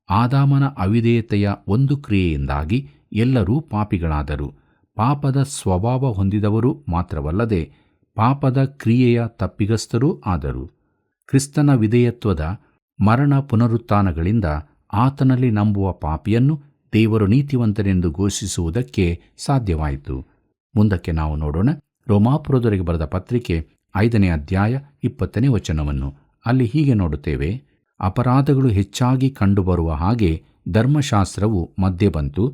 ಆದಾಮನ ಅವಿಧೇಯತೆಯ ಒಂದು ಕ್ರಿಯೆಯಿಂದಾಗಿ ಎಲ್ಲರೂ ಪಾಪಿಗಳಾದರು. ಪಾಪದ ಸ್ವಭಾವ ಹೊಂದಿದವರು ಮಾತ್ರವಲ್ಲದೆ ಪಾಪದ ಕ್ರಿಯೆಯ ತಪ್ಪಿಗಸ್ತರೂ ಆದರು. ಕ್ರಿಸ್ತನ ವಿಧೇಯತ್ವದ ಮರಣ ಪುನರುತ್ಥಾನಗಳಿಂದ ಆತನಲ್ಲಿ ನಂಬುವ ಪಾಪಿಯನ್ನು ದೇವರು ನೀತಿವಂತನೆಂದು ಘೋಷಿಸುವುದಕ್ಕೆ ಸಾಧ್ಯವಾಯಿತು. ಮುಂದಕ್ಕೆ ನಾವು ನೋಡೋಣ. ರೋಮಾಪುರದವರೆಗೆ ಬರೆದ ಪತ್ರಿಕೆ 5ನೇ ಅಧ್ಯಾಯ 20ನೇ ವಚನವನ್ನು. ಅಲ್ಲಿ ಹೀಗೆ ನೋಡುತ್ತೇವೆ: ಅಪರಾಧಗಳು ಹೆಚ್ಚಾಗಿ ಕಂಡುಬರುವ ಹಾಗೆ ಧರ್ಮಶಾಸ್ತ್ರವು ಮಧ್ಯೆ ಬಂತು.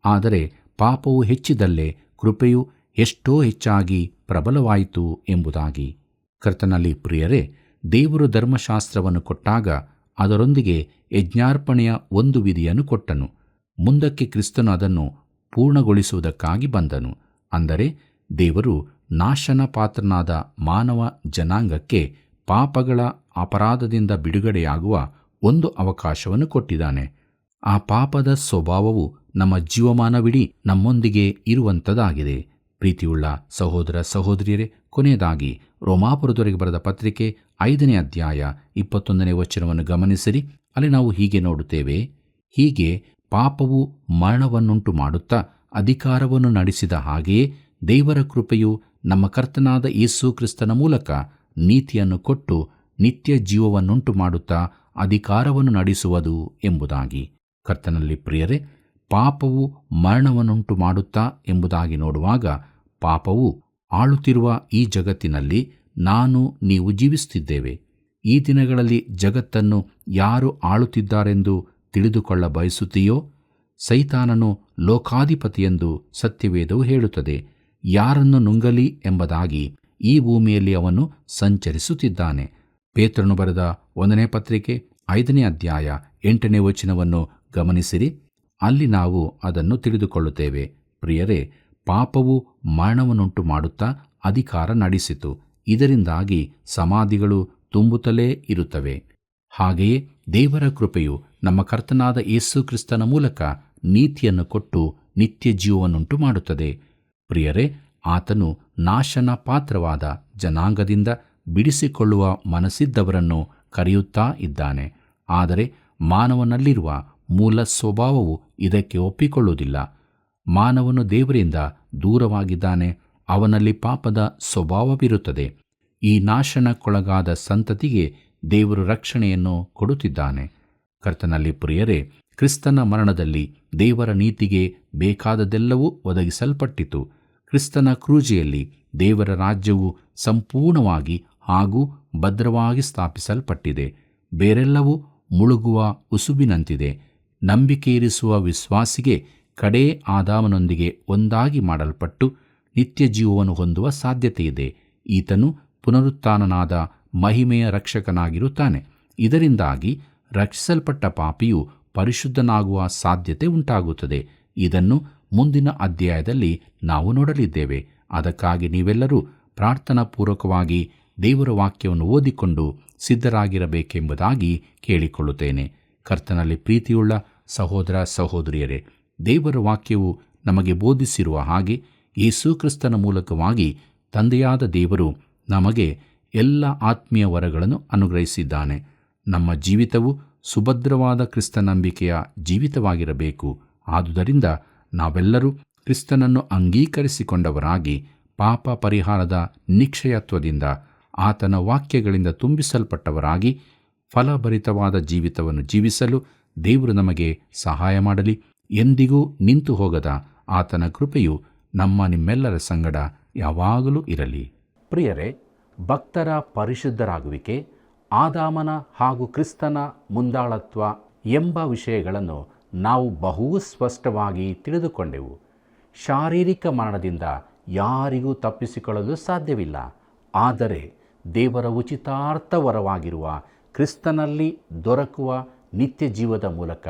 ಆದರೆ ಪಾಪವು ಹೆಚ್ಚಿದಲ್ಲೇ ಕೃಪೆಯು ಎಷ್ಟೋ ಹೆಚ್ಚಾಗಿ ಪ್ರಬಲವಾಯಿತು ಎಂಬುದಾಗಿ. ಕರ್ತನಲ್ಲಿ ಪ್ರಿಯರೇ, ದೇವರು ಧರ್ಮಶಾಸ್ತ್ರವನ್ನು ಕೊಟ್ಟಾಗ ಅದರೊಂದಿಗೆ ಯಜ್ಞಾರ್ಪಣೆಯ ಒಂದು ವಿಧಿಯನ್ನು ಕೊಟ್ಟನು. ಮುಂದಕ್ಕೆ ಕ್ರಿಸ್ತನು ಅದನ್ನು ಪೂರ್ಣಗೊಳಿಸುವುದಕ್ಕಾಗಿ ಬಂದನು. ಅಂದರೆ ದೇವರು ನಾಶನ ಪಾತ್ರನಾದ ಮಾನವ ಜನಾಂಗಕ್ಕೆ ಪಾಪಗಳ ಅಪರಾಧದಿಂದ ಬಿಡುಗಡೆಯಾಗುವ ಒಂದು ಅವಕಾಶವನ್ನು ಕೊಟ್ಟಿದ್ದಾನೆ. ಆ ಪಾಪದ ಸ್ವಭಾವವು ನಮ್ಮ ಜೀವಮಾನವಿಡೀ ನಮ್ಮೊಂದಿಗೆ ಇರುವಂಥದ್ದಾಗಿದೆ. ಪ್ರೀತಿಯುಳ್ಳ ಸಹೋದರ ಸಹೋದರಿಯರೇ, ಕೊನೆಯದಾಗಿ ರೋಮಾಪುರದವರೆಗೆ ಬರೆದ ಪತ್ರಿಕೆ 5ನೇ ಅಧ್ಯಾಯ 21ನೇ ವಚನವನ್ನು ಗಮನಿಸಿರಿ. ಅಲ್ಲಿ ನಾವು ಹೀಗೆ ನೋಡುತ್ತೇವೆ: ಹೀಗೆ ಪಾಪವು ಮರಣವನ್ನುಂಟು ಮಾಡುತ್ತಾ ಅಧಿಕಾರವನ್ನು ನಡೆಸಿದ ಹಾಗೆಯೇ ದೇವರ ಕೃಪೆಯು ನಮ್ಮ ಕರ್ತನಾದ ಯೇಸು ಕ್ರಿಸ್ತನ ಮೂಲಕ ನೀತಿಯನ್ನು ಕೊಟ್ಟು ನಿತ್ಯ ಜೀವವನ್ನುಂಟು ಮಾಡುತ್ತಾ ಅಧಿಕಾರವನ್ನು ನಡೆಸುವುದು ಎಂಬುದಾಗಿ. ಕರ್ತನಲ್ಲಿ ಪ್ರಿಯರೇ, ಪಾಪವು ಮರಣವನ್ನುಂಟು ಮಾಡುತ್ತಾ ಎಂಬುದಾಗಿ ನೋಡುವಾಗ, ಪಾಪವು ಆಳುತ್ತಿರುವ ಈ ಜಗತ್ತಿನಲ್ಲಿ ನಾನು ನೀವು ಜೀವಿಸುತ್ತಿದ್ದೇವೆ. ಈ ದಿನಗಳಲ್ಲಿ ಜಗತ್ತನ್ನು ಯಾರು ಆಳುತ್ತಿದ್ದಾರೆಂದು ತಿಳಿದುಕೊಳ್ಳ ಬಯಸುತ್ತೀಯೋ? ಸೈತಾನನು ಲೋಕಾಧಿಪತಿಯೆಂದು ಸತ್ಯವೇದವು ಹೇಳುತ್ತದೆ. ಯಾರನ್ನು ನುಂಗಲಿ ಎಂಬುದಾಗಿ ಈ ಭೂಮಿಯಲ್ಲಿ ಅವನು ಸಂಚರಿಸುತ್ತಿದ್ದಾನೆ. ಪೇತ್ರನು ಬರೆದ 1ನೇ ಪತ್ರಿಕೆ 5ನೇ ಅಧ್ಯಾಯ 8ನೇ ವಚನವನ್ನು ಗಮನಿಸಿರಿ. ಅಲ್ಲಿ ನಾವು ಅದನ್ನು ತಿಳಿದುಕೊಳ್ಳುತ್ತೇವೆ. ಪ್ರಿಯರೇ, ಪಾಪವು ಮರಣವನ್ನುಂಟು ಮಾಡುತ್ತಾ ಅಧಿಕಾರ ನಡೆಸಿತು. ಇದರಿಂದಾಗಿ ಸಮಾಧಿಗಳು ತುಂಬುತ್ತಲೇ ಇರುತ್ತವೆ. ಹಾಗೆಯೇ ದೇವರ ಕೃಪೆಯು ನಮ್ಮ ಕರ್ತನಾದ ಯೇಸು ಕ್ರಿಸ್ತನ ಮೂಲಕ ನೀತಿಯನ್ನು ಕೊಟ್ಟು ನಿತ್ಯ ಜೀವವನ್ನುಂಟು ಮಾಡುತ್ತದೆ. ಪ್ರಿಯರೇ, ಆತನು ನಾಶನ ಪಾತ್ರವಾದ ಜನಾಂಗದಿಂದ ಬಿಡಿಸಿಕೊಳ್ಳುವ ಮನಸ್ಸಿದ್ದವರನ್ನು ಕರೆಯುತ್ತಾ ಇದ್ದಾನೆ. ಆದರೆ ಮಾನವನಲ್ಲಿರುವ ಮೂಲ ಸ್ವಭಾವವು ಇದಕ್ಕೆ ಒಪ್ಪಿಕೊಳ್ಳುವುದಿಲ್ಲ. ಮಾನವನು ದೇವರಿಂದ ದೂರವಾಗಿದ್ದಾನೆ. ಅವನಲ್ಲಿ ಪಾಪದ ಸ್ವಭಾವವಿರುತ್ತದೆ. ಈ ನಾಶನಕ್ಕೊಳಗಾದ ಸಂತತಿಗೆ ದೇವರು ರಕ್ಷಣೆಯನ್ನು ಕೊಡುತ್ತಿದ್ದಾನೆ. ಕರ್ತನಲ್ಲಿ ಪ್ರಿಯರೇ, ಕ್ರಿಸ್ತನ ಮರಣದಲ್ಲಿ ದೇವರ ನೀತಿಗೆ ಬೇಕಾದದೆಲ್ಲವೂ ಒದಗಿಸಲ್ಪಟ್ಟಿತು. ಕ್ರಿಸ್ತನ ಕ್ರೂಜೆಯಲ್ಲಿ ದೇವರ ರಾಜ್ಯವು ಸಂಪೂರ್ಣವಾಗಿ ಹಾಗೂ ಭದ್ರವಾಗಿ ಸ್ಥಾಪಿಸಲ್ಪಟ್ಟಿದೆ. ಬೇರೆಲ್ಲವೂ ಮುಳುಗುವ ಉಸುಬಿನಂತಿದೆ. ನಂಬಿಕೆಯಿರಿಸುವ ವಿಶ್ವಾಸಿಗೆ ಕಡೇ ಆದಾಮನೊಂದಿಗೆ ಒಂದಾಗಿ ಮಾಡಲ್ಪಟ್ಟು ನಿತ್ಯ ಜೀವವನ್ನು ಹೊಂದುವ ಸಾಧ್ಯತೆಯಿದೆ. ಈತನು ಪುನರುತ್ಥಾನನಾದ ಮಹಿಮೆಯ ರಕ್ಷಕನಾಗಿರುತ್ತಾನೆ. ಇದರಿಂದಾಗಿ ರಕ್ಷಿಸಲ್ಪಟ್ಟ ಪಾಪಿಯು ಪರಿಶುದ್ಧನಾಗುವ ಸಾಧ್ಯತೆ ಉಂಟಾಗುತ್ತದೆ. ಇದನ್ನು ಮುಂದಿನ ಅಧ್ಯಾಯದಲ್ಲಿ ನಾವು ನೋಡಲಿದ್ದೇವೆ. ಅದಕ್ಕಾಗಿ ನೀವೆಲ್ಲರೂ ಪ್ರಾರ್ಥನಾಪೂರ್ವಕವಾಗಿ ದೇವರ ವಾಕ್ಯವನ್ನು ಓದಿಕೊಂಡು ಸಿದ್ಧರಾಗಿರಬೇಕೆಂಬುದಾಗಿ ಕೇಳಿಕೊಳ್ಳುತ್ತೇನೆ. ಕರ್ತನಲ್ಲಿ ಪ್ರೀತಿಯುಳ್ಳ ಸಹೋದರ ಸಹೋದರಿಯರೇ, ದೇವರ ವಾಕ್ಯವು ನಮಗೆ ಬೋಧಿಸಿರುವ ಹಾಗೆ ಯೇಸು ಕ್ರಿಸ್ತನ ಮೂಲಕವಾಗಿ ತಂದೆಯಾದ ದೇವರು ನಮಗೆ ಎಲ್ಲ ಆತ್ಮೀಯ ವರಗಳನ್ನು ಅನುಗ್ರಹಿಸಿದ್ದಾನೆ. ನಮ್ಮ ಜೀವಿತವು ಸುಭದ್ರವಾದ ಕ್ರಿಸ್ತನಂಬಿಕೆಯ ಜೀವಿತವಾಗಿರಬೇಕು. ಆದುದರಿಂದ ನಾವೆಲ್ಲರೂ ಕ್ರಿಸ್ತನನ್ನು ಅಂಗೀಕರಿಸಿಕೊಂಡವರಾಗಿ ಪಾಪ ಪರಿಹಾರದ ನಿಶ್ಚಯತ್ವದಿಂದ ಆತನ ವಾಕ್ಯಗಳಿಂದ ತುಂಬಿಸಲ್ಪಟ್ಟವರಾಗಿ ಫಲಭರಿತವಾದ ಜೀವಿತವನ್ನು ಜೀವಿಸಲು ದೇವರು ನಮಗೆ ಸಹಾಯ ಮಾಡಲಿ. ಎಂದಿಗೂ ನಿಂತು ಹೋಗದ ಆತನ ಕೃಪೆಯು ನಿಮ್ಮೆಲ್ಲರ ಸಂಗಡ ಯಾವಾಗಲೂ ಇರಲಿ. ಪ್ರಿಯರೇ, ಭಕ್ತರ ಪರಿಶುದ್ಧರಾಗುವಿಕೆ, ಆದಾಮನ ಹಾಗೂ ಕ್ರಿಸ್ತನ ಮುಂದಾಳತ್ವ ಎಂಬ ವಿಷಯಗಳನ್ನು ನಾವು ಬಹು ಸ್ಪಷ್ಟವಾಗಿ ತಿಳಿದುಕೊಂಡೆವು. ಶಾರೀರಿಕ ಮರಣದಿಂದ ಯಾರಿಗೂ ತಪ್ಪಿಸಿಕೊಳ್ಳಲು ಸಾಧ್ಯವಿಲ್ಲ. ಆದರೆ ದೇವರ ಉಚಿತಾರ್ಥ ವರವಾಗಿರುವ ಕ್ರಿಸ್ತನಲ್ಲಿ ದೊರಕುವ ನಿತ್ಯ ಜೀವದ ಮೂಲಕ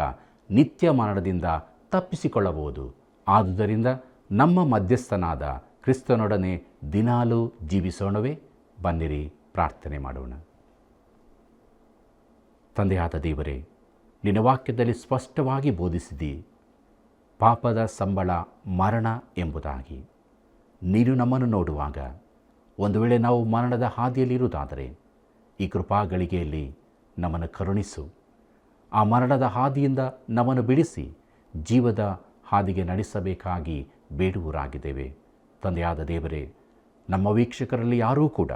ನಿತ್ಯ ಮರಣದಿಂದ ತಪ್ಪಿಸಿಕೊಳ್ಳಬಹುದು. ಆದುದರಿಂದ ನಮ್ಮ ಮಧ್ಯಸ್ಥನಾದ ಕ್ರಿಸ್ತನೊಡನೆ ದಿನಾಲೂ ಜೀವಿಸೋಣವೇ? ಬನ್ನಿರಿ, ಪ್ರಾರ್ಥನೆ ಮಾಡೋಣ. ತಂದೆಯಾದ ದೇವರೇ, ನಿನ್ನ ವಾಕ್ಯದಲ್ಲಿ ಸ್ಪಷ್ಟವಾಗಿ ಬೋಧಿಸಿದಿ, ಪಾಪದ ಸಂಬಳ ಮರಣ ಎಂಬುದಾಗಿ. ನೀನು ನಮ್ಮನ್ನು ನೋಡುವಾಗ ಒಂದು ವೇಳೆ ನಾವು ಮರಣದ ಹಾದಿಯಲ್ಲಿರುವುದಾದರೆ ಈ ಕೃಪಾಗಳಿಗೆಯಲ್ಲಿ ನಮ್ಮನ್ನು ಕರುಣಿಸು. ಆ ಮರಣದ ಹಾದಿಯಿಂದ ನಮ್ಮನ್ನು ಬಿಡಿಸಿ ಜೀವದ ಹಾದಿಗೆ ನಡೆಸಬೇಕಾಗಿ ಬೇಡುವರಾಗಿದ್ದೇವೆ. ತಂದೆಯಾದ ದೇವರೇ, ನಮ್ಮ ವೀಕ್ಷಕರಲ್ಲಿ ಯಾರೂ ಕೂಡ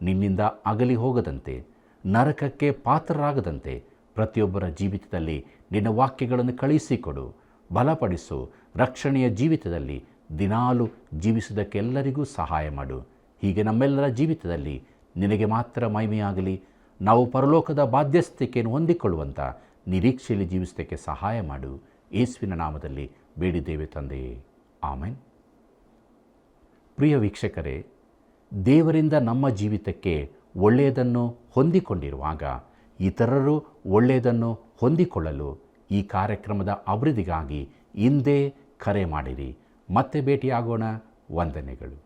ನಿನ್ನಿಂದ ಅಗಲಿ ಹೋಗದಂತೆ, ನರಕಕ್ಕೆ ಪಾತ್ರರಾಗದಂತೆ ಪ್ರತಿಯೊಬ್ಬರ ಜೀವಿತದಲ್ಲಿ ನಿನ್ನ ವಾಕ್ಯಗಳನ್ನು ಕಳುಹಿಸಿಕೊಡು, ಬಲಪಡಿಸು. ರಕ್ಷಣೆಯ ಜೀವಿತದಲ್ಲಿ ದಿನಾಲು ಜೀವಿಸುವುದಕ್ಕೆಲ್ಲರಿಗೂ ಸಹಾಯ ಮಾಡು. ಹೀಗೆ ನಮ್ಮೆಲ್ಲರ ಜೀವಿತದಲ್ಲಿ ನಿನಗೆ ಮಾತ್ರ ಮಹಿಮೆಯಾಗಲಿ. ನಾವು ಪರಲೋಕದ ಬಾಧ್ಯಸ್ಥಿಕೆಯನ್ನು ಹೊಂದಿಕೊಳ್ಳುವಂಥ ನಿರೀಕ್ಷೆಯಲ್ಲಿ ಜೀವಿಸೋದಕ್ಕೆ ಸಹಾಯ ಮಾಡು. ಯೇಸುವಿನ ನಾಮದಲ್ಲಿ ಬೇಡಿದ್ದೇವೆ ತಂದೆಯೇ, ಆಮೆನ್. ಪ್ರಿಯ ವೀಕ್ಷಕರೇ, ದೇವರಿಂದ ನಮ್ಮ ಜೀವಿತಕ್ಕೆ ಒಳ್ಳೆಯದನ್ನು ಹೊಂದಿಕೊಂಡಿರುವಾಗ ಇತರರು ಒಳ್ಳೆಯದನ್ನು ಹೊಂದಿಕೊಳ್ಳಲು ಈ ಕಾರ್ಯಕ್ರಮದ ಅಭಿವೃದ್ಧಿಗಾಗಿ ಹಿಂದೆ ಕರೆ ಮಾಡಿರಿ. ಮತ್ತೆ ಭೇಟಿಯಾಗೋಣ. ವಂದನೆಗಳು.